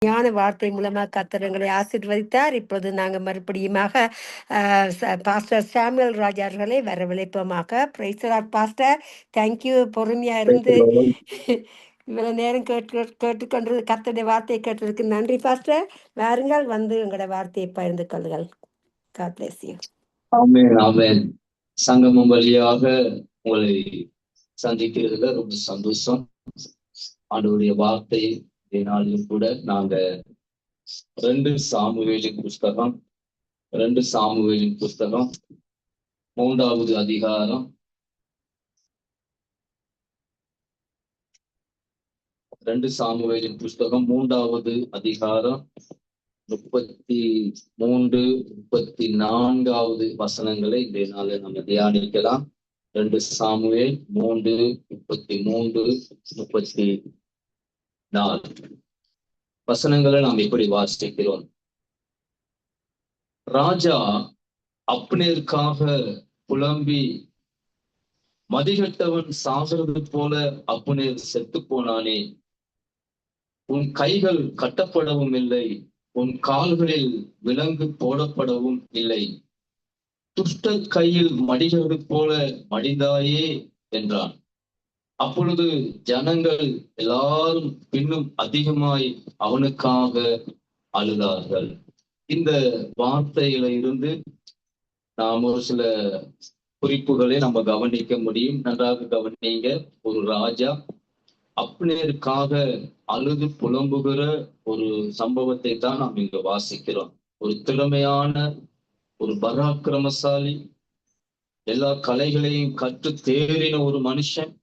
ஞான வார்த்தை மூலமாக கர்த்தர் எங்களை ஆசீர்வதித்தார். இப்பொழுது நாங்கள் மறுபடியுமாக பாஸ்டர் சாமுவேல் ராஜார்களை வரவழைப்போமாக. Praise the lord pastor. Thank you, பொறுமையா இருந்து இவ்வளவு நேரம் கேட்டுக்கொண்டு கர்த்தருடைய வார்த்தையை கேட்டதுக்கு நன்றி பாஸ்டர். வாருங்கள், வந்து எங்களோட வார்த்தையை பகிர்ந்து கொள்ளுங்கள். God bless you. ஆமென், ஆமென். சங்கமம் வழியாக உங்களை சந்திக்கிறதுல ரொம்ப சந்தோஷம். ஆண்டவருடைய வார்த்தை நாளிலும் கூட நாங்க 2 சாமுவேலின் புஸ்தகம் 3வது அதிகாரம் 2 சாமுவேலின் புஸ்தகம் 3வது அதிகாரம் 33, 34வது வசனங்களை இந்த நாளில் நம்ம தியானிக்கலாம். 2 சாமுவேல் 3, 33, 34 வசனங்களை நாம் இப்படி வாசிக்கிறோம். ராஜா அப்னேருக்காக புலம்பி, மதிகட்டவன் சாகிறது போல அப்னேர் செத்து போனானே, உன் கைகள் கட்டப்படவும் இல்லை, உன் கால்களில் விலங்கு போடப்படவும் இல்லை, துஷ்ட கையில் மடிகிறது போல மடிந்தாயே என்றான். அப்பொழுது ஜனங்கள் எல்லாரும் இன்னும் அதிகமாய் அவனுக்காக அழுதார்கள். இந்த வார்த்தையில இருந்து நாம் ஒரு சில குறிப்புகளை நம்ம கவனிக்க முடியும். நன்றாக கவனிங்க. ஒரு ராஜா அப்னேருக்காக அழுது புலம்புகிற ஒரு சம்பவத்தை தான் நாம் இங்க வாசிக்கிறோம். ஒரு திறமையான, ஒரு பராக்கிரமசாலி, எல்லா கலைகளையும் கற்று தேறின ஒரு மனுஷன்,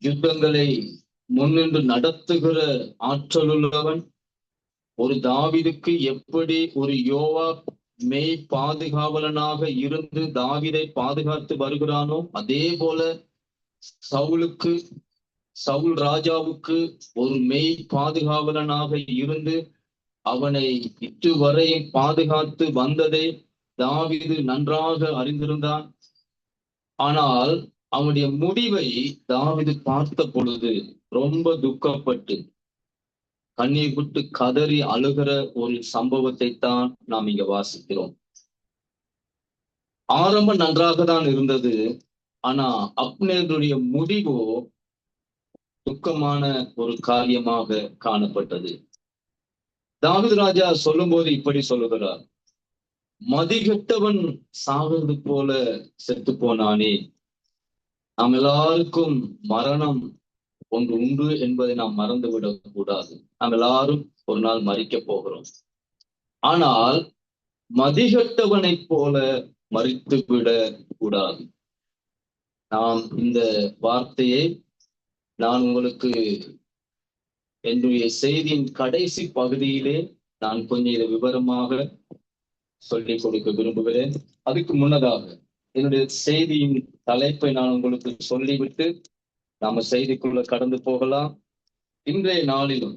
யுத்தங்களை முன்னின்று நடத்துகிற ஆற்றலுள்ளவன், ஒரு தாவீதுக்கு எப்படி ஒரு யோவாப் மெய் பாதுகாவலனாக இருந்து தாவீதை பாதுகாத்து வருகிறானோ, அதே போல சவுல் ராஜாவுக்கு ஒரு மெய் பாதுகாவலனாக இருந்து அவனை இதுவரையும் பாதுகாத்து வந்ததை தாவீது நன்றாக அறிந்திருந்தான். ஆனால் அவனுடைய முடிவை தாவீது பார்த்த பொழுது ரொம்ப துக்கப்பட்டு கண்ணீர் விட்டு கதறி அழுகிற ஒரு சம்பவத்தை தான் நாம் இங்க வாசிக்கிறோம். ஆரம்பம் நன்றாக தான் இருந்தது, ஆனா அப்னேருடைய முடிவோ துக்கமான ஒரு காரியமாக காணப்பட்டது. தாவீது ராஜா சொல்லும் போது இப்படி சொல்லுகிறார், மதிகெட்டவன் சாகிறது போல செத்து போனானே. நாம் எல்லாருக்கும் மரணம் ஒன்று உண்டு என்பதை நாம் மறந்துவிடக் கூடாது. நாம் எல்லாரும் ஒரு நாள் மரிக்க போகிறோம். ஆனால் மதிகெட்டவனைப் போல மரித்து விட கூடாது. நாம் இந்த வார்த்தையை நான் உங்களுக்கு என்னுடைய செய்தியின் கடைசி பகுதியிலே நான் கொஞ்சம் இதை விவரமாக சொல்லிக் கொடுக்க விரும்புகிறேன். அதுக்கு முன்னதாக என்னுடைய செய்தியின் தலைப்பை நான் உங்களுக்கு சொல்லிவிட்டு நாம செய்திக்குள்ள கடந்து போகலாம். இன்றைய நாளிலும்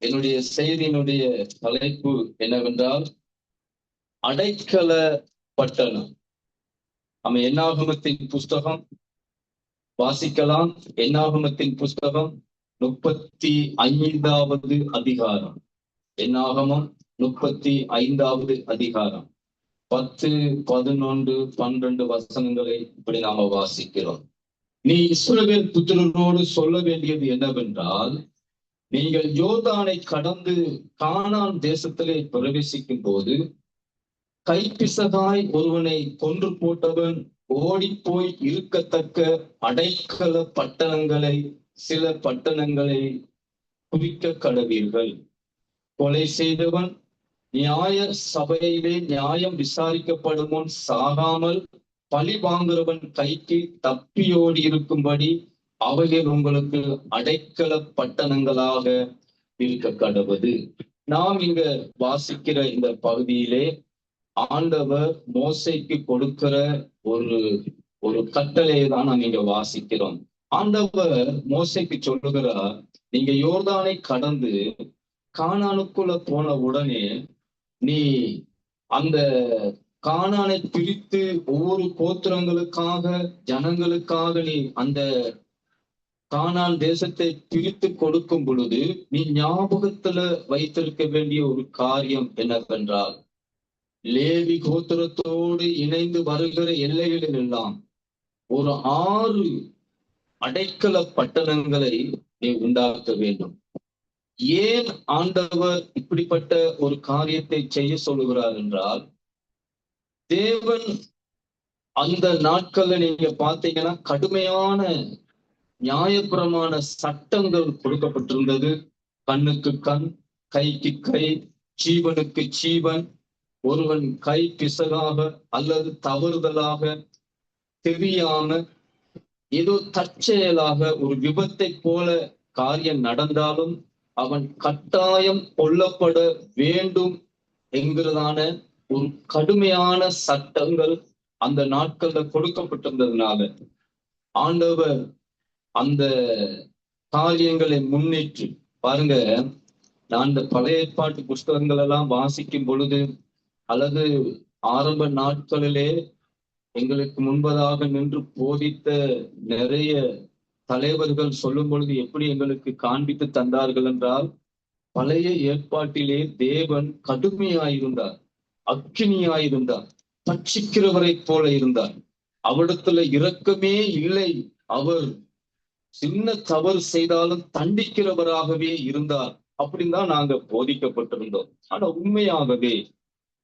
என்னுடைய செய்தியினுடைய தலைப்பு என்னவென்றால் அடைக்கல பட்டணம். நம்ம என்னாகமத்தின் புஸ்தகம் வாசிக்கலாம். என்னாகமத்தின் புஸ்தகம் 35வது அதிகாரம். என்னாகமம் 35வது அதிகாரம் 10, 11, 12 வசனங்களை இப்படி நாம வாசிக்கிறோம். நீ இஸ்ரவேல் புத்திரரோடு சொல்ல வேண்டியது என்னவென்றால், நீங்கள் யோர்தானை கடந்து கானான் தேசத்திலே பிரவேசிக்கும் போது கைப்பிசகாய் ஒருவனை கொன்று போட்டவன் ஓடிப்போய் இருக்கத்தக்க அடைக்கல பட்டணங்களை, சில பட்டணங்களை குறிக்க கடவீர்கள். கொலை செய்தவன் நியாய சபையிலே நியாயம் விசாரிக்கப்படும் முன் சாகாமல் பழி வாங்குறவன் கைக்கு தப்பியோடி இருக்கும்படி அவைகள் உங்களுக்கு அடைக்கல பட்டணங்களாக இருக்க கடவுது. நாம் இங்க வாசிக்கிற இந்த பகுதியிலே ஆண்டவர் மோசேக்கு கொடுக்கிற ஒரு கட்டளையை தான் நாம் இங்க வாசிக்கிறோம். ஆண்டவர் மோசேக்கு சொல்லுகிறார், நீங்க யோர்தானை கடந்து கானானுக்குள்ள போன உடனே நீ அந்த கானானை பிரித்து ஒவ்வொரு கோத்திரங்களுக்காக, ஜனங்களுக்காக நீ அந்த கானான் தேசத்தை பிரித்து கொடுக்கும் பொழுது நீ ஞாபகத்துல வைத்திருக்க வேண்டிய ஒரு காரியம் என்னவென்றால், லேவி கோத்திரத்தோடு இணைந்து வருகிற எல்லைகளில் எல்லாம் ஒரு 6 அடைக்கல பட்டணங்களை நீ உண்டாக்க வேண்டும். ஏன் ஆண்டவர் இப்படிப்பட்ட ஒரு காரியத்தை செய்ய சொல்லுகிறார் என்றால், தேவன் அந்த நாட்கள்ல நீங்க பாத்தீங்கன்னா கடுமையான நியாயப்பிரமாண சட்டங்கள் கொடுக்கப்பட்டிருந்தது. கண்ணுக்கு கண், கைக்கு கை, ஜீவனுக்கு ஜீவன், ஒருவன் கை பிசகாக அல்லது தவறுதலாக தெரியாம ஏதோ தற்செயலாக ஒரு விபத்தை போல காரியம் நடந்தாலும் அவன் கட்டாயம் கொல்லப்பட வேண்டும் என்கிறதான ஒரு கடுமையான சட்டங்கள் அந்த நாட்கள்ல கொடுக்கப்பட்டிருந்ததுனால ஆண்டவர் அந்த காரியங்களை முன்னிட்டு பாருங்க. நான் இந்த பழைய ஏற்பாட்டு புஸ்தகங்கள் எல்லாம் வாசிக்கும் பொழுது அல்லது ஆரம்ப நாட்களிலே எங்களுக்கு முன்பதாக நின்று போதித்த நிறைய தலைவர்கள் சொல்லும் பொழுது எப்படி எங்களுக்கு காண்பித்து தந்தார்கள் என்றால், பழைய ஏற்பாட்டிலே தேவன் கடுமையாயிருந்தார், அக்கினியாயிருந்தார், பட்சிக்கிறவரை போல இருந்தார். அவரிடத்துல இரக்கமே இல்லை. அவர் சின்ன தவறு செய்தாலும் தண்டிக்கிறவராகவே இருந்தார். அப்படின்னு தான் நாங்க போதிக்கப்பட்டிருந்தோம். ஆனா உண்மையாகவே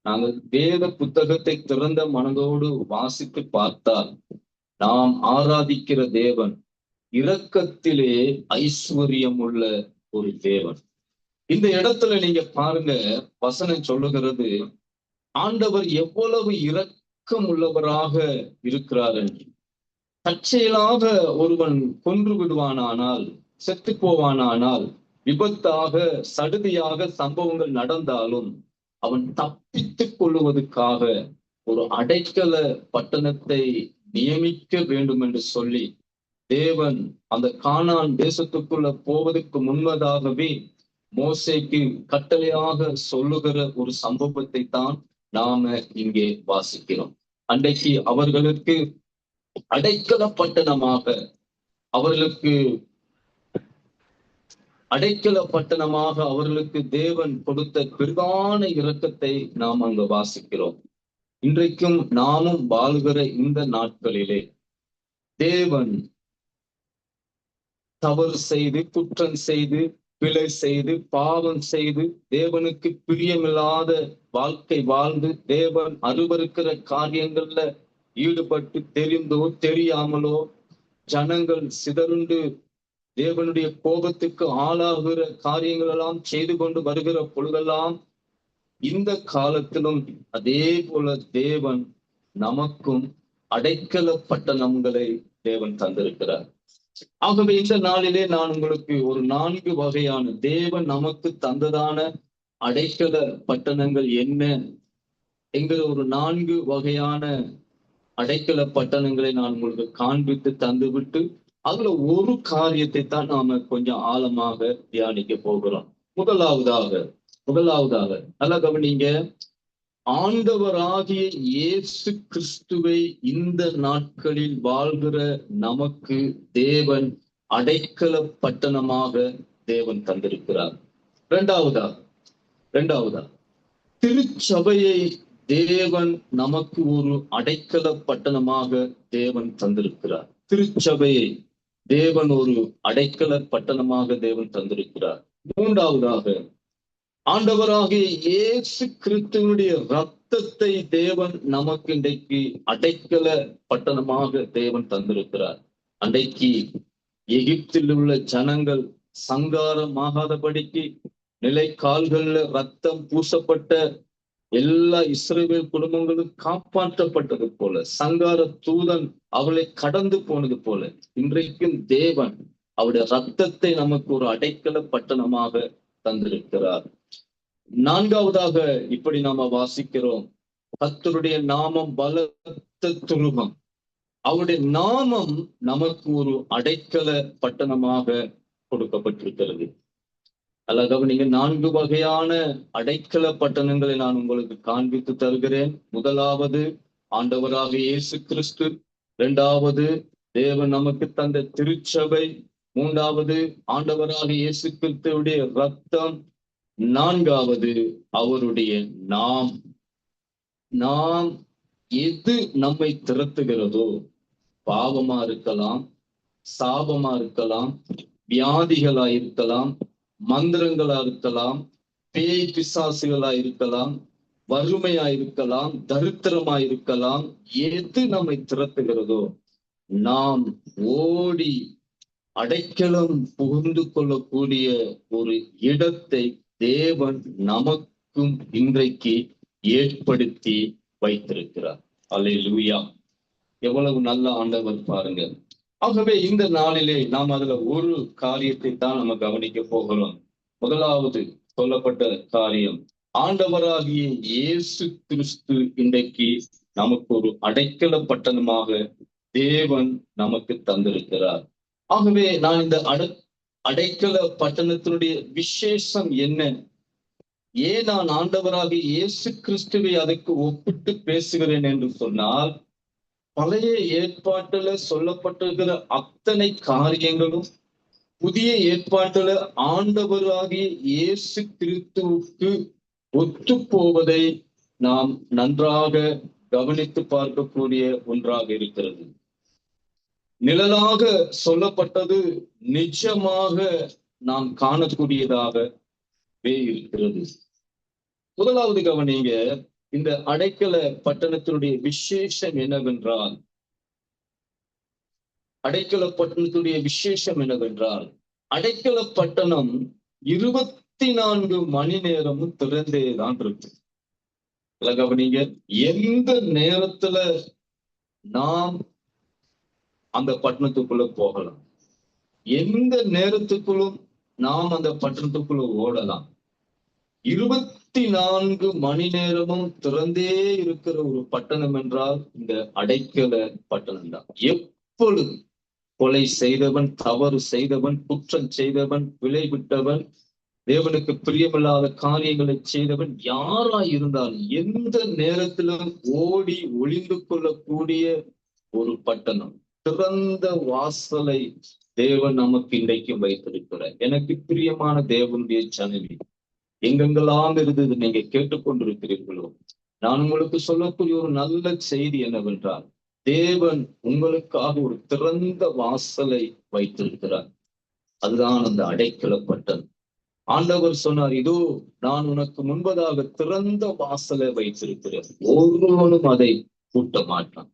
நாங்கள் வேத புத்தகத்தை திறந்த மனதோடு வாசித்து பார்த்தால் நாம் ஆராதிக்கிற தேவன் இரக்கத்திலே ஐஸ்வர்யம் உள்ள ஒரு தேவன். இந்த இடத்துல நீங்க பாருங்க, வசனம் சொல்லுகிறது ஆண்டவர் எவ்வளவு இரக்கம் உள்ளவராக இருக்கிறார் என்று. தற்செயலாக ஒருவன் கொன்று விடுவானானால், செத்து போவானானால், விபத்தாக சடுதியாக சம்பவங்கள் நடந்தாலும் அவன் தப்பித்துக் கொள்ளுவதற்காக ஒரு அடைக்கல பட்டணத்தை நியமிக்க வேண்டும் என்று சொல்லி தேவன் அந்த கானான் தேசத்துக்குள்ள போவதற்கு முன்பதாகவே மோசேக்கு கட்டளையாக சொல்லுகிற ஒரு சம்பவத்தை தான் நாம இங்கே வாசிக்கிறோம். அன்றைக்கு அவர்களுக்கு அடைக்கல பட்டணமாக அவர்களுக்கு தேவன் கொடுத்த பெரிதான இரக்கத்தை நாம் அங்கு வாசிக்கிறோம். இன்றைக்கும் நாமும் வாழ்கிற இந்த நாட்களிலே தேவன் தவறு செய்து, குற்றம் செய்து, பிழை செய்து, பாவம் செய்து, தேவனுக்கு பிரியமில்லாத வாழ்க்கை வாழ்ந்து, தேவன் அருவருக்கிற காரியங்கள்ல ஈடுபட்டு தெரிந்தோ தெரியாமலோ ஜனங்கள் சிதறுண்டு தேவனுடைய கோபத்துக்கு ஆளாகிற காரியங்கள் எல்லாம் செய்து கொண்டு வருகிற பொழுதெல்லாம் இந்த காலத்திலும் அதே போல தேவன் நமக்கும் அடைக்கல பட்டணங்களை தேவன் தந்திருக்கிறார். ஆகவே இந்த நாளிலே நான் உங்களுக்கு ஒரு 4 வகையான தேவன் நமக்கு தந்ததான அடைக்கல பட்டணங்கள் என்ன என்கிற ஒரு 4 வகையான அடைக்கல பட்டணங்களை நான் உங்களுக்கு காண்பித்து தந்துவிட்டு அதுல ஒரு காரியத்தை தான் நாம கொஞ்சம் ஆழமாக தியானிக்க போகிறோம். முதலாவதாக நல்லா கவனிங்க, ஆண்டவராகிய இயேசு கிறிஸ்துவை இந்த நாட்களில் வாழ்கிற நமக்கு தேவன் அடைக்கல பட்டணமாக தேவன் தந்திருக்கிறார். இரண்டாவதா திருச்சபையை தேவன் நமக்கு ஒரு அடைக்கல பட்டணமாக தேவன் தந்திருக்கிறார். திருச்சபையை தேவன் ஒரு அடைக்கல பட்டணமாக தேவன் தந்திருக்கிறார். மூன்றாவதாக ஆண்டவராகிய இயேசு கிறிஸ்துவினுடைய ரத்தத்தை தேவன் நமக்கு இன்றைக்கு அடைக்கல பட்டணமாக தேவன் தந்திருக்கிறார். அன்றைக்கு எகிப்தில் உள்ள ஜனங்கள் சங்காரமாகாதபடிக்கு நிலைக்கால்கள்ல ரத்தம் பூசப்பட்ட எல்லா இஸ்ரவேல் குடும்பங்களும் காப்பாற்றப்பட்டது போல, சங்கார தூதன் அவளை கடந்து போனது போல, இன்றைக்கும் தேவன் அவருடைய ரத்தத்தை நமக்கு ஒரு அடைக்கல பட்டணமாக தந்திருக்கிறார். நான்காவதாக இப்படி நாம வாசிக்கிறோம், கர்த்தருடைய நாமம் பலத்த துருகம். அவருடைய நாமம் நமக்கு ஒரு அடைக்கல பட்டணமாக கொடுக்கப்பட்டிருக்கிறது. அல்லாத நீங்க 4 வகையான அடைக்கல பட்டணங்களை நான் உங்களுக்கு காண்பித்து தருகிறேன். முதலாவது ஆண்டவராக இயேசு கிறிஸ்து, இரண்டாவது தேவன் நமக்கு தந்த திருச்சபை, மூன்றாவது ஆண்டவராக இயேசு கிறிஸ்துவுடைய ரத்தம். நான்காவது அவருடைய நாம் எது நம்மை திரட்டுகிறதோ, பாவமா இருக்கலாம், சாபமா இருக்கலாம், வியாதிகளா இருக்கலாம், மந்திரங்களா இருக்கலாம், பேய் பிசாசுகளா இருக்கலாம், வறுமையா இருக்கலாம், தரித்திரமா இருக்கலாம், எது நம்மை திரட்டுகிறதோ நாம் ஓடி அடைக்கலம் புகுந்து கொள்ளக்கூடிய ஒரு இடத்தை தேவன் நமக்கும் இன்றைக்கு ஏற்படுத்தி வைத்திருக்கிறார். அல்லேலூயா! எவ்வளவு நல்ல ஆண்டவர் பாருங்க. ஆகவே இந்த நாளிலே நாம் அதுல ஒரு காரியத்தை தான் நம்ம கவனிக்க போகிறோம். முதலாவது சொல்லப்பட்ட காரியம், ஆண்டவராகிய இயேசு கிறிஸ்து இன்றைக்கு நமக்கு ஒரு அடைக்கல பட்டணமாக தேவன் நமக்கு தந்திருக்கிறார். ஆகவே நான் இந்த அடைக்கல பட்டணத்தினுடைய விசேஷம் என்ன, ஏன் நான் ஆண்டவராகிய இயேசு கிறிஸ்துவை அதற்கு ஒப்பிட்டு பேசுகிறேன் என்று சொன்னால், பழைய ஏற்பாட்டுல சொல்லப்பட்டிருக்கிற அத்தனை காரியங்களும் புதிய ஏற்பாட்டுல ஆண்டவராகிய இயேசு கிறிஸ்துவுக்கு ஒத்து போவதை நாம் நன்றாக கவனித்து பார்க்கக்கூடிய ஒன்றாக இருக்கிறது. நிழலாக சொல்லப்பட்டது நிஜமாக நாம் காணக்கூடியதாகவே இருக்கிறது. முதலாவது கவனிங்க, இந்த அடைக்கல பட்டணத்தினுடைய விசேஷம் என்னவென்றால், அடைக்கல பட்டணத்துடைய விசேஷம் என்னவென்றால், அடைக்கல பட்டணம் 24 மணி நேரமும் திறந்தேதான் இருக்கு. கவனிங்க, எந்த நேரத்துல நாம் அந்த பட்டணத்துக்குள்ள போகலாம், எந்த நேரத்துக்குள்ளும் நாம் அந்த பட்டணத்துக்குள்ள ஓடலாம். 24 மணி நேரமும் திறந்தே இருக்கிற ஒரு பட்டணம் என்றால் இந்த அடைக்கல பட்டணம் தான். எப்பொழுது கொலை செய்தவன், தவறு செய்தவன், குற்றம் செய்தவன், விலை விட்டவன், தேவனுக்கு பிரியமில்லாத காரியங்களை செய்தவன் யாராய் இருந்தாலும் எந்த நேரத்திலும் ஓடி ஒளிந்து கொள்ளக்கூடிய ஒரு பட்டணம். திறந்த வாசலை தேவன் நமக்கு இன்றைக்கு வைத்திருக்கிறார். எனக்கு பிரியமான தேவனுடைய ஜனமே, எங்கெங்கெல்லாம் இருந்தது நீங்க கேட்டுக்கொண்டிருக்கிறீர்களோ, நான் உங்களுக்கு சொல்லக்கூடிய ஒரு நல்ல செய்தி என்னவென்றால், தேவன் உங்களுக்காக ஒரு திறந்த வாசலை வைத்திருக்கிறார். அதுதான் அந்த அடைக்கல பட்டணம். ஆண்டவர் சொன்னார், இதோ நான் உனக்கு முன்பதாக திறந்த வாசலை வைத்திருக்கிறேன், ஒருவனும் அதை கூட்ட மாட்டான்.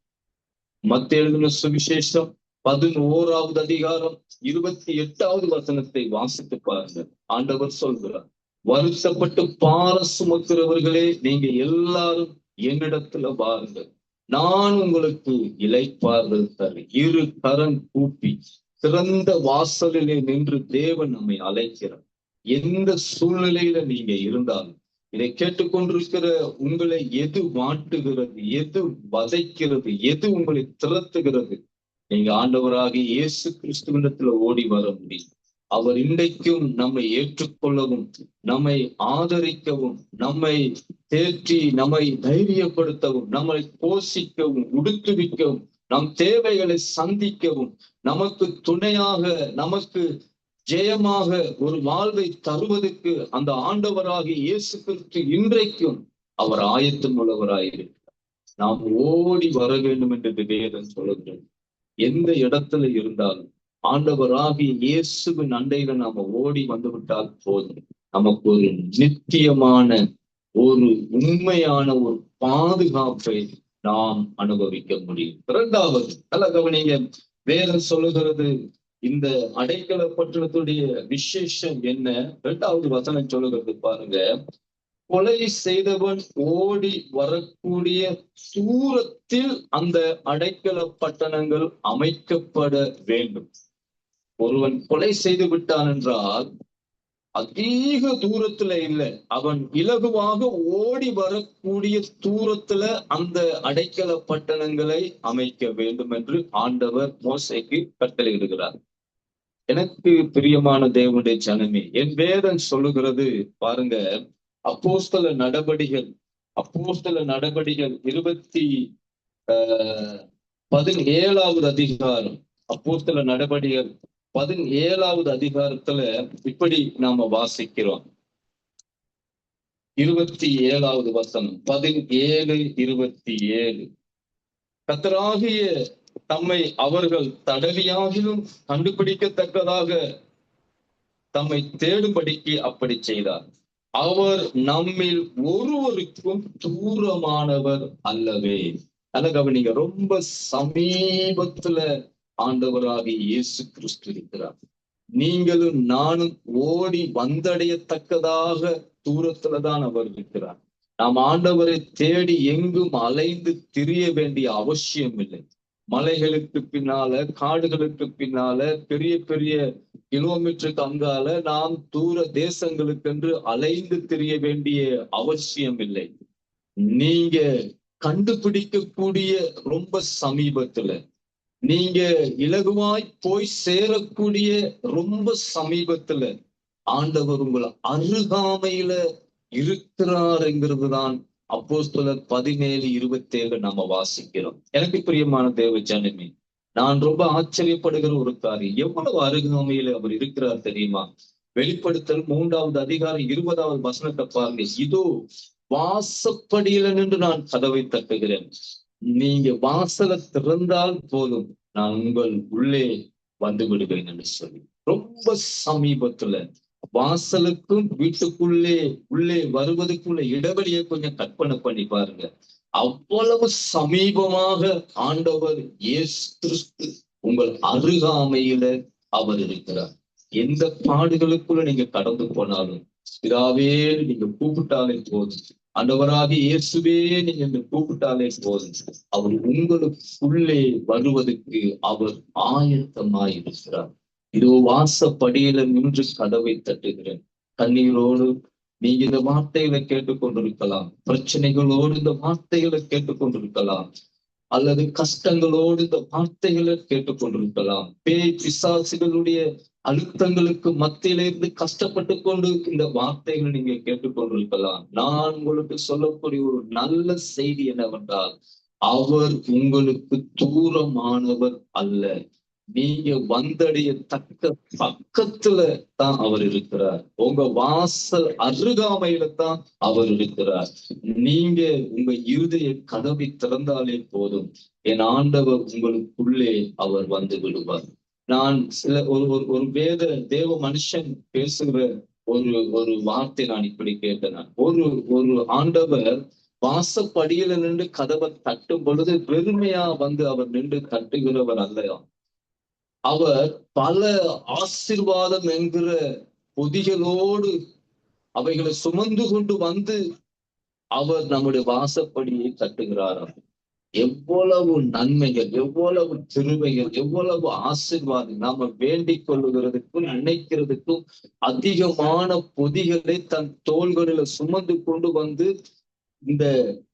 மத்தேயு எழுதின சுவிசேஷம் 11வது அதிகாரம் 28வது வசனத்தை வாசித்து பாருங்க. ஆண்டவர் சொல்கிறார், வருத்தப்பட்டு பார சுமக்கிறவர்களே, நீங்க எல்லாரும் என்னிடத்துல வாருங்க, நான் உங்களுக்கு இளைப்பாறுதல் தரேன். இரு கரம் கூப்பி திறந்த வாசலிலே நின்று தேவன் நம்மை அழைக்கிறார். எந்த சூழ்நிலையில நீங்க இருந்தாலும், இதை கேட்டுக்கொண்டிருக்கிற உங்களை எது வாட்டுகிறது, எது வதைக்கிறது, எது உங்களை திரட்டுகிறது, நீங்க ஆண்டவராகிய இயேசு கிறிஸ்துவிடத்துல ஓடி வர முடியும். அவர் இன்றைக்கும் நம்மை ஏற்றுக்கொள்ளவும், நம்மை ஆதரிக்கவும், நம்மை தேற்றி, நம்மை தைரியப்படுத்தவும், நம்மை போஷிக்கவும், உடுத்துவிக்கவும், நம் தேவைகளை சந்திக்கவும், நமக்கு துணையாக, நமக்கு ஜெயமாக ஒரு வாழ்வை தருவதற்கு அந்த ஆண்டவராகிய இயேசு கிறிஸ்து இன்றைக்கும் அவர் ஆயத்தம் உள்ளவராயிருக்கிறார். நாம் ஓடி வர வேண்டும் என்று வேதம் சொல்லுகிறது. எந்த இடத்துல இருந்தாலும் ஆண்டவராகிய இயேசுவின் அண்டையில நாம ஓடி வந்து விட்டால் போதும், நமக்கு ஒரு நித்தியமான, ஒரு உண்மையான ஒரு பாதுகாப்பை நாம் அனுபவிக்க முடியும். இரண்டாவது, நல்ல கவனிங்க, வேதம் சொல்லுகிறது இந்த அடைக்கல பட்டணத்துடைய விசேஷம் என்ன. 2வது வசனம் சொல்லுகிறது பாருங்க, கொலை செய்தவன் ஓடி வரக்கூடிய தூரத்தில் அந்த அடைக்கல பட்டணங்கள் அமைக்கப்பட வேண்டும். ஒருவன் கொலை செய்து விட்டான் என்றால் அதிக தூரத்துல இல்லை, அவன் இலகுவாக ஓடி வரக்கூடிய தூரத்துல அந்த அடைக்கல பட்டணங்களை அமைக்க வேண்டும் என்று ஆண்டவர் மோசேக்கு கட்டளையிடுகிறார். எனக்கு பிரியமான தேவனுடைய ஜனமே, என் வேதம் சொல்லுகிறது பாருங்க, அப்போஸ்தல நடபடிகள் 17வது அதிகாரம், அப்போஸ்தல நடபடிகள் 17வது அதிகாரத்துல இப்படி நாம வாசிக்கிறோம். 27வது வசனம், 17:27. கர்த்தராகிய தம்மை அவர்கள் தடவியாகிலும் கண்டுபிடிக்கத்தக்கதாக தம்மை தேடும்படிக்கு அப்படி செய்தார். அவர் நம்மில் ஒருவருக்கும் தூரமானவர் அல்லவே. நல்ல கவனிங்க, ரொம்ப சமீபத்துல ஆண்டவராகிய இயேசு கிறிஸ்து இருக்கிறார். நீங்களும் நானும் ஓடி வந்தடையத்தக்கதாக தூரத்துலதான் அவர் இருக்கிறார். நாம் ஆண்டவரை தேடி எங்கும் அலைந்து திரிய வேண்டிய அவசியம் இல்லை. மலைகளுக்கு பின்னால, காடுகளுக்கு பின்னால, பெரிய பெரிய கிலோமீட்டருக்கு அங்கால நாம் தூர தேசங்களுக்கென்று அலைந்து திரிய வேண்டிய அவசியம் இல்லை. நீங்க கண்டுபிடிக்கக்கூடிய ரொம்ப சமீபத்துல, நீங்க இலகுவாய் போய் சேரக்கூடிய ரொம்ப சமீபத்துல ஆண்டவர் உங்களை அருகாமையில இருக்கிறாருங்கிறதுதான் அப்போஸ்தலர் 17:27 நம்ம வாசிக்கிறோம். எனக்கு பிரியமான தேவ ஜனமே, நான் ரொம்ப ஆச்சரியப்படுகிற ஒரு காரியம், எவ்வளவு அருகாமையில அவர் இருக்கிறார் தெரியுமா? வெளிப்படுத்தல் 3வது அதிகாரம் 20வது வசனத்தை பாருங்க. இதோ வாசப்படியில நின்று நான் கதவை தட்டுகிறேன். நீங்க வாசலை திறந்தால் போதும், நான் உங்கள் உள்ளே வந்து விடுவேன் என்று சொல்லி. ரொம்ப சமீபத்துல, வாசலுக்கும் உள்ளே வருவதற்குள்ள இடைவெளியை கொஞ்சம் கற்பனை பண்ணி பாருங்க. அவ்வளவு சமீபமாக ஆண்டவர் இயேசு கிறிஸ்து உங்கள் அருகாமையில அவர் இருக்கிறார். எந்த பாடுகளுக்குள்ள நீங்க கடந்து போனாலும், பிதாவே நீங்க கூப்பிட்டாலே போதும், ஆண்டவராக இயேசுவே நீங்க இந்த கூப்பிட்டாலே போதும், அவர் உங்களுக்குள்ளே வருவதற்கு அவர் ஆயத்தமாயிருக்கிறார். இதோ வாசப்படியில நின்று கதவை தட்டுகிறேன். கண்ணீரோடு நீங்க இந்த வார்த்தைகளை கேட்டுக்கொண்டிருக்கலாம், பிரச்சனைகளோடு இந்த வார்த்தைகளை கேட்டுக்கொண்டிருக்கலாம், அல்லது கஷ்டங்களோடு இந்த வார்த்தைகளை கேட்டுக்கொண்டிருக்கலாம். பேய் பிசாசுகளுடைய அழுத்தங்களுக்கு மத்தியிலிருந்து கஷ்டப்பட்டு கொண்டு இந்த வார்த்தைகளை நீங்க கேட்டுக்கொண்டிருக்கலாம். நான் உங்களுக்கு சொல்லக்கூடிய ஒரு நல்ல செய்தி என்னவென்றால், அவர் உங்களுக்கு தூரமானவர் அல்ல. நீங்க வந்தடைய தக்க பக்கத்துல தான் அவர் இருக்கிறார். உங்க வாசல் அருகாமையில தான் அவர் இருக்கிறார். நீங்க உங்க இருதய கதவை திறந்தாலே போதும், என் ஆண்டவர் உங்களுக்குள்ளே அவர் வந்து விடுவார். நான் ஒரு வேத தேவ மனுஷன் பேசுகிற ஒரு வார்த்தை நான் இப்படி கேட்டேன். ஒரு ஆண்டவர் வாசப்படியில நின்று கதவை தட்டும் பொழுது வெறுமையா வந்து அவர் நின்று தட்டுகிறவர் அல்லையா, அவர் பல ஆசீர்வாதம் என்கிற பொதிகளோடு அவைகளை சுமந்து கொண்டு வந்து அவர் நம்முடைய வாசப்படியை தட்டுகிறாராம். எவ்வளவு நன்மைகள், எவ்வளவு கிருபைகள், எவ்வளவு ஆசீர்வாதம்! நாம வேண்டிக் கொள்ளுகிறதுக்கும் நினைக்கிறதுக்கும் அதிகமான பொதிகளை தன் தோள்களில சுமந்து கொண்டு வந்து இந்த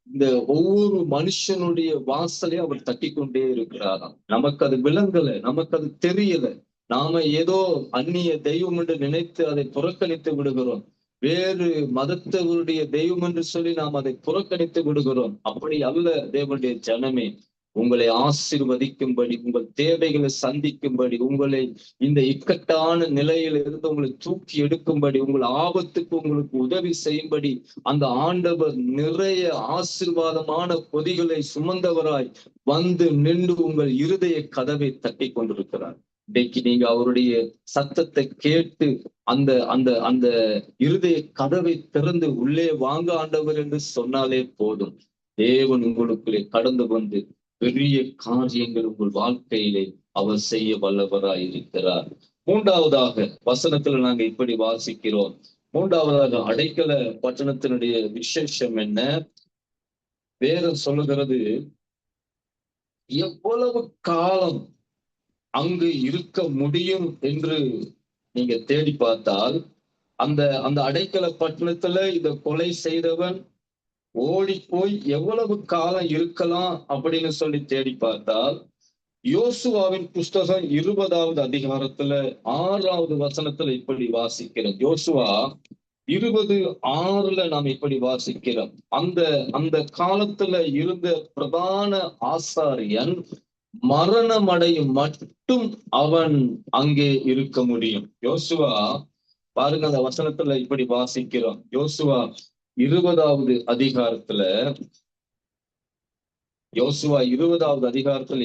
இந்த ஒவ்வொரு மனுஷனுடைய வாசலையும் அவர் தட்டி கொண்டே இருக்கிறாராம். நமக்கு அது விளங்கல, நமக்கு அது தெரியல. நாம ஏதோ அந்நிய தெய்வம் என்று நினைத்து அதை புறக்கணித்து விடுகிறோம். வேறு மதத்தவருடைய தெய்வம் என்று சொல்லி நாம் அதை புறக்கணித்து விடுகிறோம். அப்படி அல்ல தேவனுடைய ஜனமே. உங்களை ஆசீர்வதிக்கும்படி, உங்கள் தேவைகளை சந்திக்கும்படி, உங்களை இந்த இக்கட்டான நிலையில இருந்து உங்களை தூக்கி எடுக்கும்படி, உங்கள் ஆபத்துக்கு உங்களுக்கு உதவி செய்யும்படி அந்த ஆண்டவர் நிறைய ஆசீர்வாதமான பொதிகளை சுமந்தவராய் வந்து நின்று உங்கள் இருதய கதவை தட்டி கொண்டிருக்கிறார். இன்றைக்கு நீங்க அவருடைய சத்தத்தை கேட்டு அந்த அந்த அந்த இருதய கதவை திறந்து உள்ளே வாங்க ஆண்டவர் என்று சொன்னாலே போதும், தேவன் உங்களுக்குள்ளே கடந்து வந்து பெரிய காரியங்கள் உங்கள் வாழ்க்கையிலே அவர் செய்ய வல்லவராய் இருக்கிறார். 3வதாக வசனத்துல நாங்க இப்படி வாசிக்கிறோம். 3வதாக அடைக்கல பட்டணத்தினுடைய விசேஷம் என்ன? வேதம் சொல்லுகிறது, எவ்வளவு காலம் அங்கு இருக்க முடியும் என்று நீங்க தேடி பார்த்தால், அந்த அந்த அடைக்கல பட்டணத்துல இத கொலை செய்தவன் ஓடி போய் எவ்வளவு காலம் இருக்கலாம் அப்படின்னு சொல்லி தேடி பார்த்தால், யோசுவாவின் புஸ்தகம் 20வது அதிகாரத்துல 6வது வசனத்துல இப்படி வாசிக்கிறோம். யோசுவா 20:6 நாம் இப்படி வாசிக்கிறோம். அந்த காலத்துல இருந்த பிரதான ஆசாரியன் மரணமடையும் மட்டும் அவன் அங்கே இருக்க முடியும். யோசுவா பாருங்க, அந்த வசனத்துல இப்படி வாசிக்கிறோம். யோசுவா 20வது அதிகாரத்துல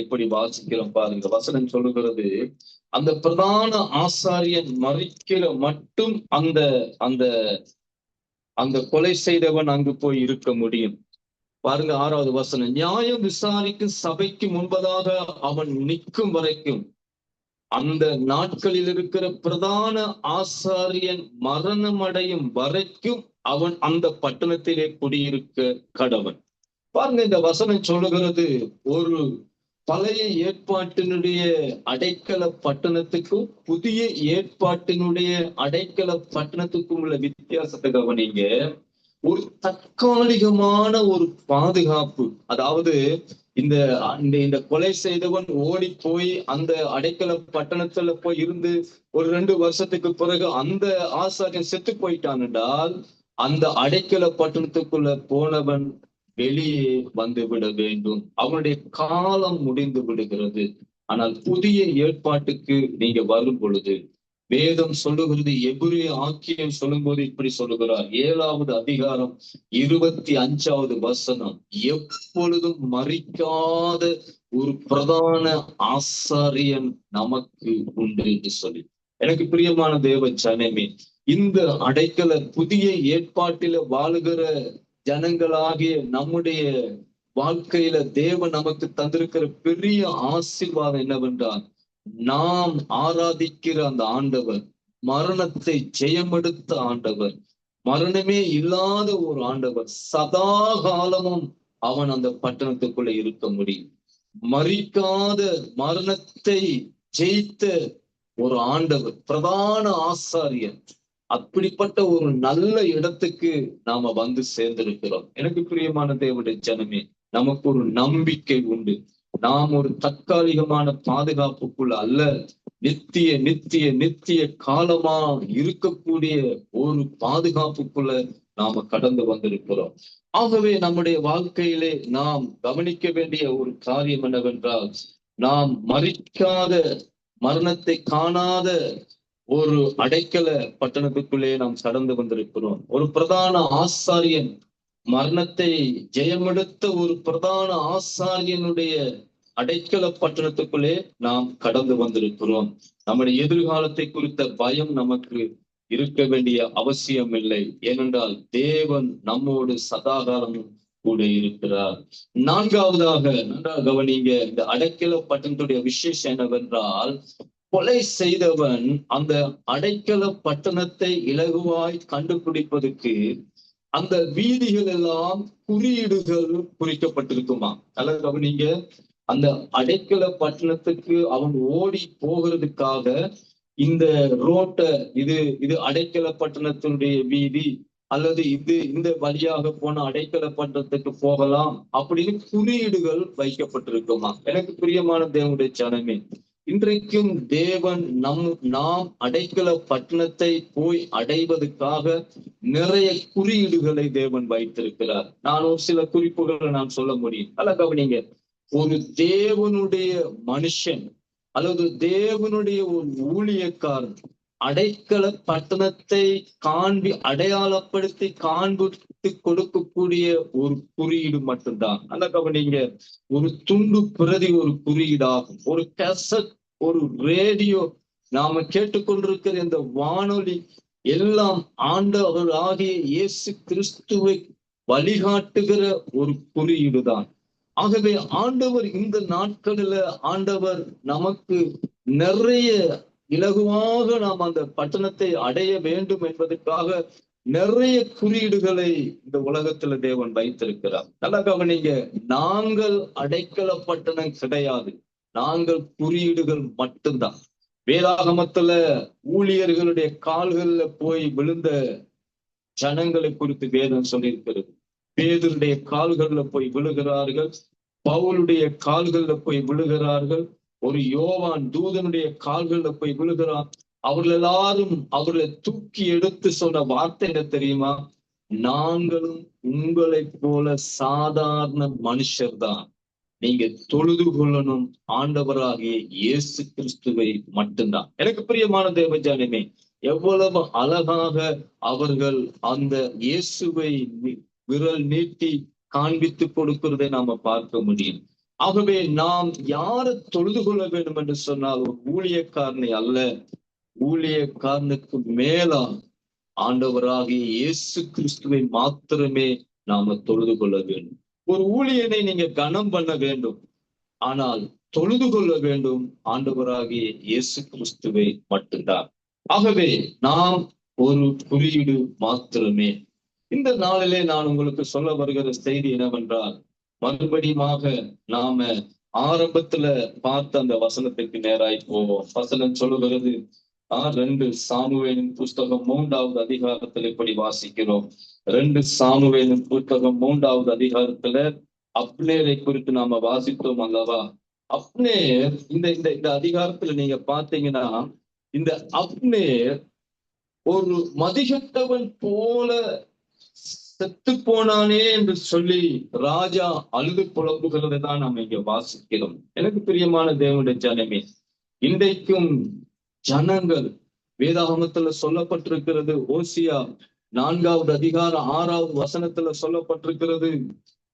இப்படி வாசிக்கிறோம் பாருங்க. வசனம் சொல்லுகிறது, அந்த பிரதான ஆசாரியன் மரிக்கிற மட்டும் அந்த அந்த அந்த கொலை செய்தவன் அங்கு போய் இருக்க முடியும். பாருங்க 6வது வசனம், நியாயம் விசாரிக்கும் சபைக்கு முன்பதாக அவன் நிற்கும் வரைக்கும், அந்த நாட்களில் இருக்கிற பிரதான ஆசாரியன் மரணம் அடையும் வரைக்கும் அவன் அந்த பட்டணத்திலே குடியிருக்க கடவன். பாருங்க, இந்த வசனம் சொல்லுகிறது, ஒரு பழைய ஏற்பாட்டினுடைய அடைக்கல பட்டணத்துக்கும் புதிய ஏற்பாட்டினுடைய அடைக்கல பட்டணத்துக்கும் உள்ள வித்தியாசத்தை கவனிங்க. ஒரு தற்காலிகமான ஒரு பாதுகாப்பு, அதாவது இந்த இந்த கொலை செய்தவன் ஓடி போய் அந்த அடைக்கல பட்டணத்துல போய் இருந்து ஒரு 2 வருஷத்துக்கு பிறகு அந்த ஆசாரியன் செத்து போயிட்டான் என்றால், அந்த அடைக்கல பட்டணத்துக்குள்ள போனவன் வெளியே வந்து விட வேண்டும். அவனுடைய காலம் முடிந்து விடுகிறது. ஆனால் புதிய ஏற்பாட்டுக்கு நீங்க வரும் பொழுது வேதம் சொல்லுகிறது, எபிரேய ஆக்கியம் சொல்லும் போது இப்படி சொல்லுகிறார், 7வது அதிகாரம் 25வது வசனம், எப்பொழுதும் மரிக்காத ஒரு பிரதான ஆசாரியன் நமக்கு உண்டு என்று சொல்லி. எனக்கு பிரியமான தேவ ஜனமே, இந்த அடைக்கல புதிய ஏற்பாட்டில வாழுகிற ஜனங்களாகிய நம்முடைய வாழ்க்கையில தேவன் நமக்கு தந்திருக்கிற பெரிய ஆசீர்வாதம் என்னவென்றால், நாம் ஆராதிக்கிற அந்த ஆண்டவர் மரணத்தை ஜெயமெடுத்த ஆண்டவர், மரணமே இல்லாத ஒரு ஆண்டவர். சதா காலமும் அவன் அந்த பட்டணத்துக்குள்ள இருக்க முடியும். மரிக்காத மரணத்தை ஜெயித்த ஒரு ஆண்டவர், பிரதான ஆசாரியர். அப்படிப்பட்ட ஒரு நல்ல இடத்துக்கு நாம வந்து சேர்ந்திருக்கிறோம். எனக்கு பிரியமான தேவனுடைய ஜனமே, நமக்கு ஒரு நம்பிக்கை உண்டு. நாம் ஒரு தற்காலிகமான பாதுகாப்புக்குள்ள அல்ல, நித்திய நித்திய நித்திய காலமா இருக்கக்கூடிய ஒரு பாதுகாப்புக்குள்ள நாம கடந்து வந்திருக்கிறோம். ஆகவே நம்முடைய வாழ்க்கையிலே நாம் கவனிக்க வேண்டிய ஒரு காரியம் என்னவென்றால், நாம் மரிக்காத மரணத்தை காணாத ஒரு அடைக்கல பட்டணத்துக்குள்ளே நாம் கடந்து வந்திருக்கிறோம். ஒரு பிரதான ஆசாரியன், மரணத்தை ஜெயமெடுத்த ஒரு பிரதான ஆசாரியனுடைய அடைக்கல பட்டணத்துக்குள்ளே நாம் கடந்து வந்திருக்கிறோம். நம்முடைய எதிர்காலத்தை குறித்த பயம் நமக்கு இருக்க வேண்டிய அவசியம் இல்லை. ஏனென்றால் தேவன் நம்மோடு சதாகாலமும் கூட இருக்கிறார். 4வதாக நன்றாக கவனிங்க, இந்த அடைக்கல பட்டணத்துடைய விசேஷம் என்னவென்றால், கொலை செய்தவன் அந்த அடைக்கல பட்டணத்தை இலகுவாய் கண்டுபிடிப்பதற்கு அந்த வீதிகள் எல்லாம் குறியீடுகள் குறிக்கப்பட்டிருக்குமா. நல்லா கவனிங்க, அந்த அடைக்கல பட்டணத்துக்கு அவன் ஓடி போகிறதுக்காக இந்த ரோட்டை, இது அடைக்கல பட்டணத்தினுடைய வீதி, அல்லது இந்த வழியாக போன அடைக்கல பட்டணத்துக்கு போகலாம் அப்படின்னு குறியீடுகள் வைக்கப்பட்டிருக்குமா. எனக்கு பிரியமான தேவனுடைய ஜனமே, இன்றைக்கும் தேவன் நாம் அடைக்கல பட்டணத்தை போய் அடைவதற்காக நிறைய குறியீடுகளை தேவன் வைத்திருக்கிறார். நான் ஒரு சில குறிப்புகளை நான் சொல்ல முடியும். அல்ல கவனிங்க, ஒரு தேவனுடைய மனுஷன் அல்லது தேவனுடைய ஒரு ஊழியக்காரன் அடைக்கல பட்டணத்தை அடையாளப்படுத்தி காண்பித்து கொடுக்கக்கூடிய ஒரு குறியீடு மட்டும்தான். அல்ல கவனிங்க, ஒரு துண்டு பிரதி ஒரு குறியீடாகும். ஒரு கேசட், ஒரு ரேடியோ, நாம கேட்டுக்கொண்டிருக்கிற இந்த வானொலி எல்லாம் ஆண்டவராகிய இயேசு கிறிஸ்துவை வழிகாட்டுகிற ஒரு குறியீடு தான். ஆகவே ஆண்டவர் இந்த நாட்களில ஆண்டவர் நமக்கு நிறைய இலகுவாக நாம் அந்த பட்டணத்தை அடைய வேண்டும் என்பதற்காக நிறைய குறியீடுகளை இந்த உலகத்துல தேவன் வைத்திருக்கிறார். நல்லா கவனிங்க, நாங்கள் அடைக்கல பட்டணம் கிடையாது, நாங்கள் குறியீடுகள் மட்டும்தான். வேதாகமத்துல ஊழியர்களுடைய கால்கள்ல போய் விழுந்த ஜனங்களை குறித்து வேதம் சொல்லியிருக்கிறது. பேதுருடைய கால்கள்ல போய் விழுகிறார்கள், பவுலுடைய கால்கள்ல போய் விழுகிறார்கள், ஒரு யோவான் தூதனுடைய கால்கள்ல போய் விழுகிறார். அவர்கள் எல்லாரும் அவர்களை தூக்கி எடுத்து சொன்ன வார்த்தை என்ன தெரியுமா? நாங்களும் உங்களை போல சாதாரண மனுஷர் தான், நீங்க தொழுது கொள்ளணும் ஆண்டவராகிய இயேசு கிறிஸ்துவை மட்டும்தான். எனக்கு பிரியமான தேவஜானமே, எவ்வளவு அழகாக அவர்கள் அந்த இயேசுவை விரல் நீட்டி காண்பித்து கொடுக்கிறதை நாம பார்க்க முடியும். ஆகவே நாம் யாரை தொழுது கொள்ள வேண்டும் என்று சொன்னால் ஒரு ஊழியக்காரனை அல்ல, ஊழியக்காரனுக்கு மேலா ஆண்டவராகிய இயேசு கிறிஸ்துவை மாத்திரமே நாம தொழுது கொள்ள வேண்டும். ஒரு ஊழியனை நீங்க கனம் பண்ண வேண்டும், ஆனால் தொழுது கொள்ள வேண்டும் ஆண்டவராகிய இயேசு கிறிஸ்துவை மட்டும்தான். ஆகவே நாம் ஒரு குறியீடு மாத்திரமே. இந்த நாளிலே நான் உங்களுக்கு சொல்ல வருகிற செய்தி என்னவென்றால், மறுபடியுமாக நாம ஆரம்பத்துல பார்த்த அந்த வசனத்துக்கு நேராய் போவோம். வசனம் சொல்லுகிறது 2 சாமுவேலின் புஸ்தகம் 3வது அதிகாரத்துல இப்படி வாசிக்கிறோம். 2 சாமுவேலின் புஸ்தகம் 3வது அதிகாரத்துல அப்னேரை குறித்து நாம வாசித்தோம் அல்லவா? அப்னேர் இந்த அதிகாரத்துல நீங்க பாத்தீங்கன்னா, இந்த அப்னேர் ஒரு மதிகட்டவன் போல செத்து போனானே என்று சொல்லி ராஜா அழுது புலம்புகிறதை தான் நாம் இங்க வாசிக்கிறோம். எனக்கு பிரியமான தேவனுடைய ஜனமே, இன்றைக்கும் ஜனங்கள் வேதாகமத்துல சொல்லப்பட்டிருக்கிறது, ஓசியா 4வது அதிகாரம் 6வது வசனத்துல சொல்லப்பட்டிருக்கிறது,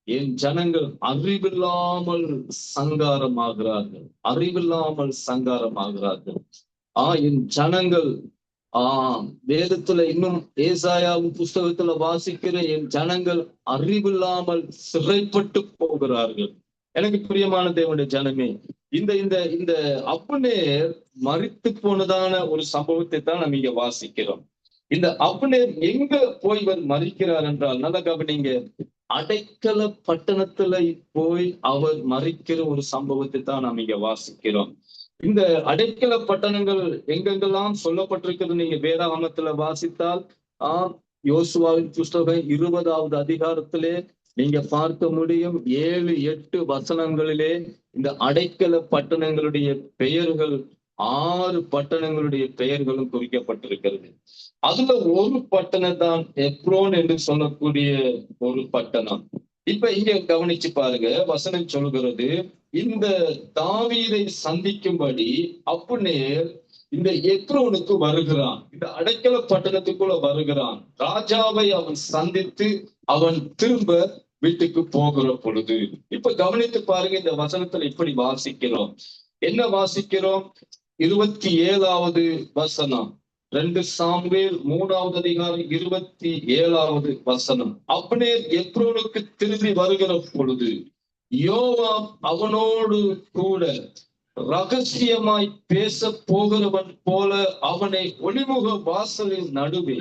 என் ஜனங்கள் அறிவில்லாமல் சங்காரமாகிறார்கள், அறிவில்லாமல் சங்காரமாகிறார்கள். என் ஜனங்கள் வேதத்துல இன்னும் ஏசாயாவின் புஸ்தகத்துல வாசிக்கிற என் ஜனங்கள் அறிவில்லாமல் சிறைப்பட்டு போகிறார்கள். எனக்கு பிரியமான தேவனுடைய ஜனமே, இந்த இந்த இந்த அப்னேர் மரித்து போனதான ஒரு சம்பவத்தை தான் நம்ம இங்க வாசிக்கிறோம். இந்த அப்னேர் எங்க போய் மறிக்கிறார் என்றால், நல்ல கவனிங்க, அடைக்கல பட்டணத்துல போய் அவர் மறிக்கிற ஒரு சம்பவத்தை தான் நாம் இங்க வாசிக்கிறோம். இந்த அடைக்கல பட்டணங்கள் எங்கெங்கெல்லாம் சொல்லப்பட்டிருக்கிறது நீங்க வேதாகமத்துல வாசித்தால், யோசுவாவின் புஸ்தகம் 20வது அதிகாரத்திலே நீங்க பார்க்க முடியும். 7-8 வசனங்களிலே இந்த அடைக்கல பட்டணங்களுடைய பெயர்கள், 6 பட்டணங்களுடைய பெயர்களும் குறிக்கப்பட்டிருக்கிறது. அதுல ஒரு பட்டணம் தான் எப்ரோன் என்று சொல்லக்கூடிய ஒரு பட்டணம். இப்ப இங்க கவனிச்சு பாருங்க, வசனம் சொல்கிறது, இந்த தாவீதை சந்திக்கும்படி அப்னேர் இந்த எப்ரோனுக்கு வருகிறான், இந்த அடைக்கல பட்டணத்துக்குள்ள வருகிறான். ராஜாவை அவன் சந்தித்து அவன் திரும்ப வீட்டுக்கு போகிற பொழுது, இப்ப கவனித்து பாருங்க, இந்த வசனத்துல இப்படி வாசிக்கிறோம். என்ன வாசிக்கிறோம்? 27வது வசனம், 2 சாமுவேல் 3வது அதிகாரம் 27வது வசனம். அப்னேர் எப்ரோனுக்கு திரும்பி வருகிற பொழுது யோவாப் அவனோடு கூட ரகசியமாய் பேச போகிறவன் போல அவனை ஒளிமுக வாசலின் நடுவே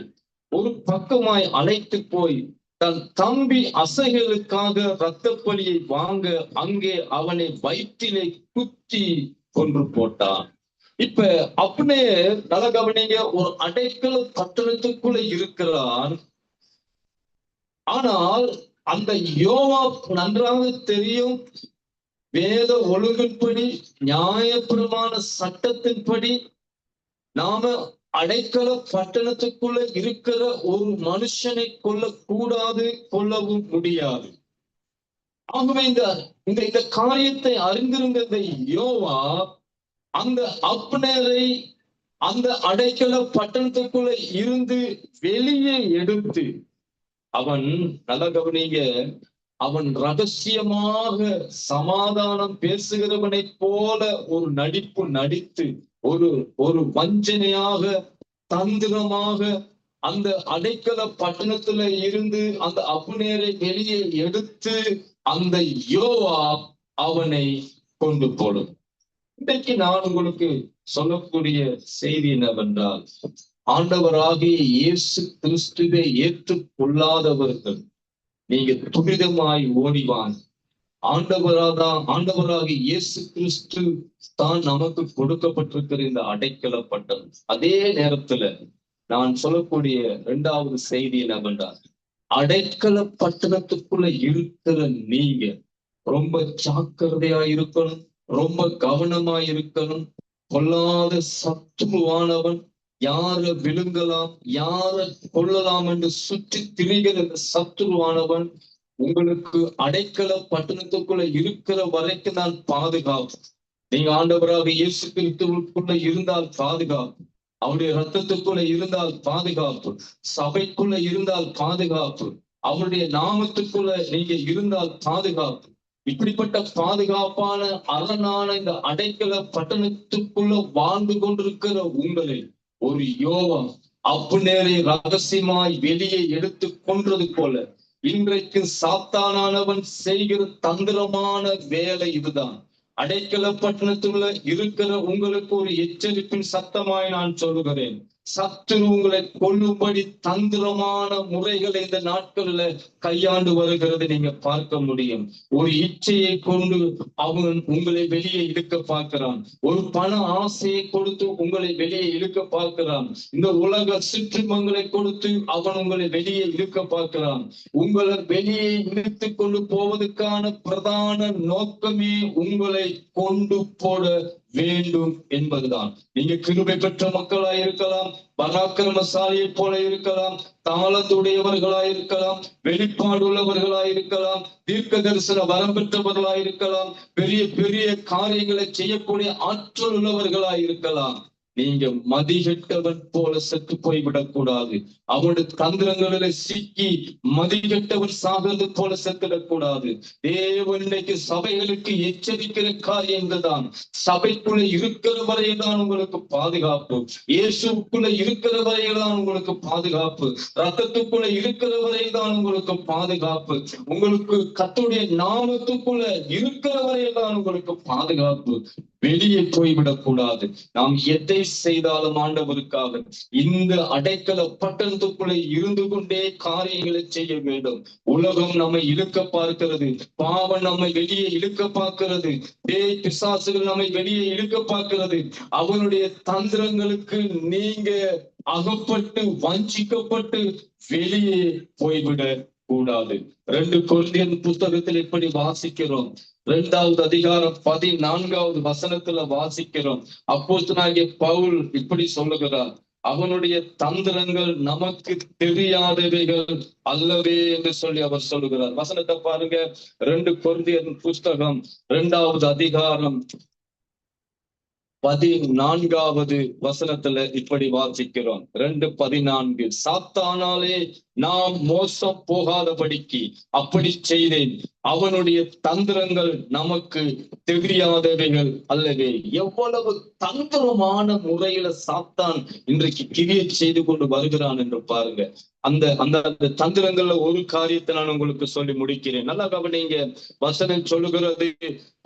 ஒரு பக்கமாய் அழைத்து போய் தன் தம்பி அசைகளுக்காக இரத்த பலியை வாங்க அங்கே அவனை வயிற்றிலே குத்தி கொன்று போட்டான். இப்ப அப்னேர், நல்ல கவனிங்க, ஒரு அடைக்கல பட்டணத்துக்குள்ள இருக்கிறான். ஆனால் அந்த யோவாப் நன்றாக தெரியும், வேத ஒழுங்கின்படி, நியாயப்பிரமாண சட்டத்தின்படி நாம அடைக்கல பட்டணத்துக்குள்ள இருக்கிற ஒரு மனுஷனை கொல்லக்கூடாது, கொல்லவும் முடியாது. ஆகவே இந்த காரியத்தை அறிந்திருந்த இந்த யோவாப் அந்த அப்னேரை அந்த அடைக்கல பட்டணத்துக்குள்ள இருந்து வெளியே எடுத்து, அவன், நல்ல கவனிங்க, அவன் ரகசியமாக சமாதானம் பேசுகிறவனை போல ஒரு நடிப்பு நடித்து, ஒரு வஞ்சனையாக, தந்திரமாக அந்த அடைக்கல பட்டணத்துல இருந்து அந்த அப்னேரை வெளியே எடுத்து அந்த யோவாப் அவனை கொண்டு போடும். இன்றைக்கு நான் உங்களுக்கு சொல்லக்கூடிய செய்தி என்னவென்றால், ஆண்டவராகிய இயேசு கிறிஸ்துவை ஏற்றுக்கொள்ளாதவர்கள் நீங்க துரிதமாய் ஓடிவான். ஆண்டவராகிய இயேசு கிறிஸ்து தான் நமக்கு கொடுக்கப்பட்டிருக்கிற இந்த அடைக்கல பட்டணம். அதே நேரத்துல நான் சொல்லக்கூடிய 2வது செய்தி என்னவென்றால், அடைக்கல பட்டணத்துக்குள்ள இருக்கிற நீங்க ரொம்ப ஜாக்கிரதையா இருக்கணும், ரொம்ப கவனமா இருக்கணும். கொல்லாத சத்துருவானவன் யார விழுங்கலாம், யார கொள்ளலாம் என்று சுற்றி திரிகிற சத்துருவானவன் உங்களுக்கு அடைக்கல பட்டணத்துக்குள்ள இருக்கிற வரைக்கும் தான் பாதுகாப்பு. நீங்க ஆண்டவராக இயேசு கிறிஸ்துவுக்குள்ள இருந்தால் பாதுகாப்பு, அவருடைய ரத்தத்துக்குள்ள இருந்தால் பாதுகாப்பு, சபைக்குள்ள இருந்தால் பாதுகாப்பு, அவருடைய நாமத்துக்குள்ள நீங்க இருந்தால் பாதுகாப்பு. இப்படிப்பட்ட பாதுகாப்பான அரணான இந்த அடைக்கல பட்டணத்துக்குள்ள வாழ்ந்து கொண்டிருக்கிற உங்களை ஒரு யோவான் அப்னேரை ரகசியமாய் வெளியே எடுத்து கொன்றது போல இன்றைக்கு சாத்தானானவன் செய்கிற தந்திரமான வேலை இதுதான். அடைக்கல பட்டணத்துள்ள இருக்கிற உங்களுக்கு ஒரு எச்சரிப்பின் சத்தமாய் நான் சொல்லுகிறேன். சத்துரு உங்களை கொல்லும்படி தந்திரமான முறைகளை இந்த நாட்கள்ல கையாண்டு வருகிறது நீங்க பார்க்க முடியும். ஒரு இச்சையை கொண்டு அவன் உங்களை வெளியே இழுக்க பார்க்கிறான். ஒரு பண ஆசையை கொடுத்து உங்களை வெளியே இழுக்க பார்க்கிறான். இந்த உலக சிற்றின்பங்களை கொடுத்து அவன் உங்களை வெளியே இழுக்க பார்க்கிறான். உங்களை வெளியே இழுத்து கொண்டு போவதற்கான பிரதான நோக்கமே உங்களை கொண்டு போட வேண்டும் என்பதுதான். நீங்க கிருபை பெற்ற மக்களாய் இருக்கலாம், பராக்கிரமசாலியை போல இருக்கலாம், தாளத்துடையவர்களாய் இருக்கலாம், வெளிப்பாடு உள்ளவர்களாய் இருக்கலாம், தீர்க்க தரிசன வரம் பெற்றவர்களாய் இருக்கலாம், பெரிய பெரிய காரியங்களை செய்யக்கூடிய ஆற்றல் உள்ளவர்களாய் இருக்கலாம். நீங்க மதிகெட்டவன் போல செத்து போய்விடக் கூடாது. அவனுடைய தந்திரங்களில சிக்கி மதிகெட்டவர் சாகிறது போல செத்துடக் கூடாது. தேவன் இன்னைக்கு சபைகளுக்கு எச்சரிக்கிற காரியங்கள் தான். சபைக்குள்ள இருக்கிற வரையில்தான் உங்களுக்கு பாதுகாப்பு, இயேசுக்குள்ள இருக்கிற வரையில்தான் உங்களுக்கு பாதுகாப்பு, ரத்தத்துக்குள்ள இருக்கிற வரையில்தான் உங்களுக்கு பாதுகாப்பு, உங்களுக்கு கர்த்தருடைய நாமத்துக்குள்ள இருக்கிற வரையில்தான் உங்களுக்கு பாதுகாப்பு. வெளியே போய்விடக் கூடாது. நாம் எதை செய்தாலும் ஆண்டவருக்காக இந்த அடைக்கல பட்டணத்துக்குள்ளே இருந்து கொண்டே காரியங்களை செய்ய வேண்டும். உலகம் நம்மை இழுக்க பார்க்கிறது, பாவம் நம்மை வெளியே இழுக்க பார்க்கிறது, பேய் பிசாசுகள் நம்மை வெளியே இழுக்க பார்க்கிறது. அவனுடைய தந்திரங்களுக்கு நீங்க அகப்பட்டு வஞ்சிக்கப்பட்டு வெளியே போய்விட கூடாது. 2 கொரிந்தியர் புத்தகத்தில் இப்படி வாசிக்கிறோம். 2வது அதிகாரம் 14வது வசனத்துல வாசிக்கிறோம். அப்போஸ்தலனாகிய பவுல் இப்படி சொல்லுகிறார், அவனுடைய தந்திரங்கள் நமக்கு தெரியாதவைகள் அல்லவே என்று சொல்லி அவர் சொல்லுகிறார். வசனத்தை பாருங்க. 2 கொரிந்தியர் புஸ்தகம் 2வது அதிகாரம் 14வது வசனத்துல இப்படி வாசிக்கிறோம். 2:14 சாத்தானாலே நாம் மோசம் போகாதபடிக்கு அப்படி செய்தேன், அவனுடைய தந்திரங்கள் நமக்கு தெரியாதவைகள் அல்லவே. எவ்வளவு தந்திரமான முறையில சாத்தான் இன்றைக்கு கிரியை செய்து கொண்டு வருகிறான் என்று பாருங்க. அந்த அந்த தந்திரங்கள்ல ஒரு காரியத்தை நான் உங்களுக்கு சொல்லி முடிக்கிறேன். நல்லா கவனிங்க. வசனம் சொல்லுகிறது,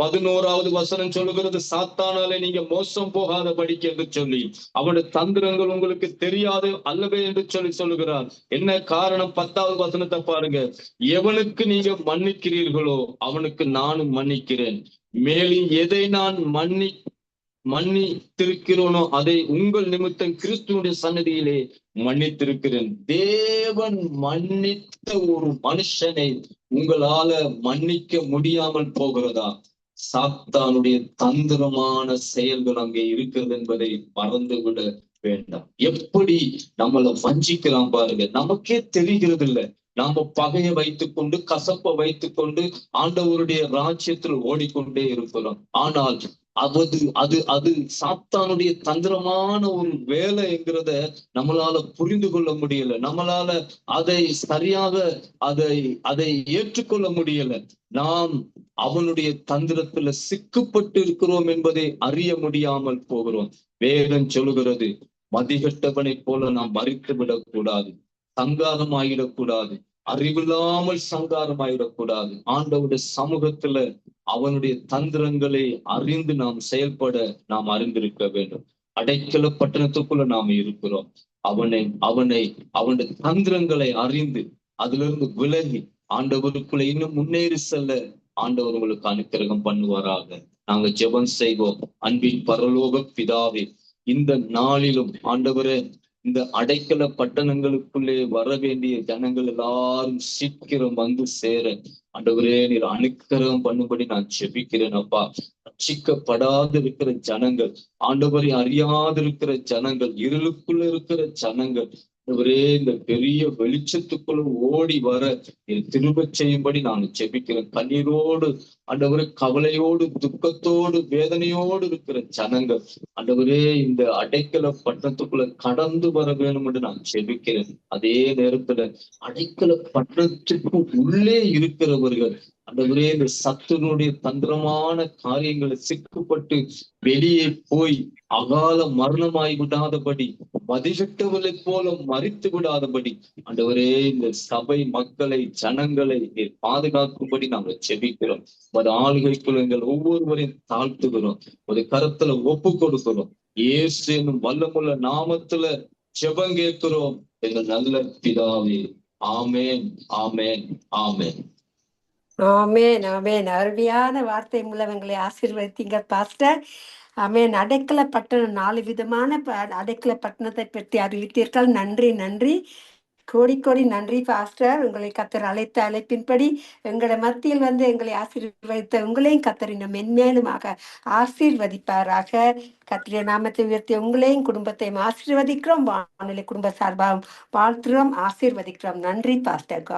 11வது வசனம் சொல்லுகிறது, சாத்தானாலே நீங்க மோசம் போகாதபடிக்கு என்று சொல்லி அவனுடைய தந்திரங்கள் உங்களுக்கு தெரியாது அல்லவே என்று சொல்லி சொல்லுகிறார். என்ன காரணம்? 10வது வசனத்தை பாருங்க. எவனுக்கு நீங்க மன்னிக்கிறீர்களோ அவனுக்கு நானும் மன்னிக்கிறேன், மேலும் எதை நான் மன்னித்திருக்கிறோனோ அதை உங்கள் நிமித்தம் கிறிஸ்துவனுடைய சன்னதியிலே மன்னித்திருக்கிறேன். தேவன் மன்னித்த ஒரு மனுஷனை உங்களால மன்னிக்க முடியாமல் போகிறதா? சாத்தானுடைய தந்திரமான செயல்கள் அங்கே இருக்கிறது என்பதை மறந்துவிட வேண்டாம். எப்படி நம்மளை வஞ்சிக்கலாம் பாருங்க. நமக்கே தெரிகிறது இல்லை. நாம பகையை வைத்துக்கொண்டு கசப்பை வைத்துக்கொண்டு ஆண்டவருடைய ராஜ்யத்தில் ஓடிக்கொண்டே இருக்கிறோம். ஆனால் அது சாத்தானுடைய தந்திரமான ஒரு வேலைங்கிறத நம்மளால புரிந்து கொள்ள முடியல. நம்மளால அதை சரியாக அதை ஏற்றுக்கொள்ள முடியல. நாம் அவனுடைய தந்திரத்துல சிக்கப்பட்டு இருக்கிறோம் என்பதை அறிய முடியாமல் போகிறோம். வேதம் சொல்லுகிறது, மதிகட்டவனை போல நாம் மறித்து விடக்கூடாது, சங்காரம் ஆகிடக்கூடாது, அறிவில்லாமல் சங்காரம் ஆகிடக்கூடாது. ஆண்டவருடைய சமூகத்துல அவனுடைய தந்திரங்களை அறிந்து நாம் செயல்பட நாம் அறிந்திருக்க வேண்டும். அடைக்கல பட்டணத்துக்குள்ள நாம் இருக்கிறோம். அவனுடைய தந்திரங்களை அறிந்து அதிலிருந்து விலகி ஆண்டவருக்குள்ள இன்னும் முன்னேறி செல்ல ஆண்டவர் உங்களுக்கு அனுக்கிரகம் பண்ணுவாராக. நாங்க ஜெபம் செய்வோம். அன்பின் பரலோக பிதாவே, இந்த நாளிலும் ஆண்டவரே, இந்த அடைக்கல பட்டணங்களுக்குள்ளே வர வேண்டிய ஜனங்கள் எல்லாரும் சீக்கிரம் வந்து சேர ஆண்டவரே நீர் அனுக்கிரகம் பண்ணும்படி நான் ஜெபிக்கிறேன். அப்பா, ரட்சிக்கப்படாது இருக்கிற ஜனங்கள், ஆண்டவரை அறியாது இருக்கிற ஜனங்கள், இருளுக்குள்ள இருக்கிற ஜனங்கள் ஆண்டவரே, இந்த பெரிய வெளிச்சத்துக்குள்ள ஓடி வர திரும்ப செய்யும்படி நான் ஜெபிக்கிறேன். கண்ணீரோடு ஆண்டவரே, கவலையோடு, துக்கத்தோடு, வேதனையோடு இருக்கிற ஜனங்கள் ஆண்டவரே, இந்த அடைக்கல பட்டணத்துக்குள்ள கடந்து வர வேண்டும் என்று நான் ஜெபிக்கிறேன். அதே நேரத்துல அடைக்கல பட்டணத்துக்கு உள்ளே இருக்கிறவர்கள் ஆண்டவரே, இந்த சத்துருடைய தந்திரமான காரியங்களை சிக்கப்பட்டு வெளியே போய் அகால மரணமாய் விடாதபடி, மதிகட்டவர்களை போல மறித்து விடாதபடி ஆண்டவரே, இந்த சபை மக்களை, ஜனங்களை பாதுகாக்கும்படி நாங்கள் செபிக்கிறோம். ஒரு ஆளுகைக்குள்ள எங்கள் ஒவ்வொருவரையும் தாழ்த்துகிறோம், ஒரு கரத்துல ஒப்பு கொடுக்கிறோம். இயேசு என்னும் வல்லமுள்ள நாமத்துல ஜெபம் கேட்கிறோம் எங்கள் நல்ல பிதாவே. ஆமேன், ஆமேன், ஆமேன். ஆமேன், ஆமேன். அருமையான வார்த்தை மூலம் எங்களை ஆசீர்வதித்தீங்க பாஸ்டர். ஆமேன். அடைக்கல பட்டணம் 4 விதமான அடைக்கல பட்டணத்தை பற்றி அறிவித்தீர்கள். நன்றி, நன்றி, கோடி கோடி நன்றி பாஸ்டர். உங்களை கத்தர் அழைத்த அழைப்பின்படி எங்களை மத்தியில் வந்து எங்களை ஆசீர்வதித்த உங்களையும் கத்தர் இன்னும் மென்மேலுமாக ஆசீர்வதிப்பாராக. கத்திரிய நாமத்தை உயர்த்தி உங்களையும் குடும்பத்தையும் ஆசீர்வதிக்கிறோம். வானொலி குடும்ப சார்பாக வாழ்த்துறோம், ஆசீர்வதிக்கிறோம். நன்றி பாஸ்டர்.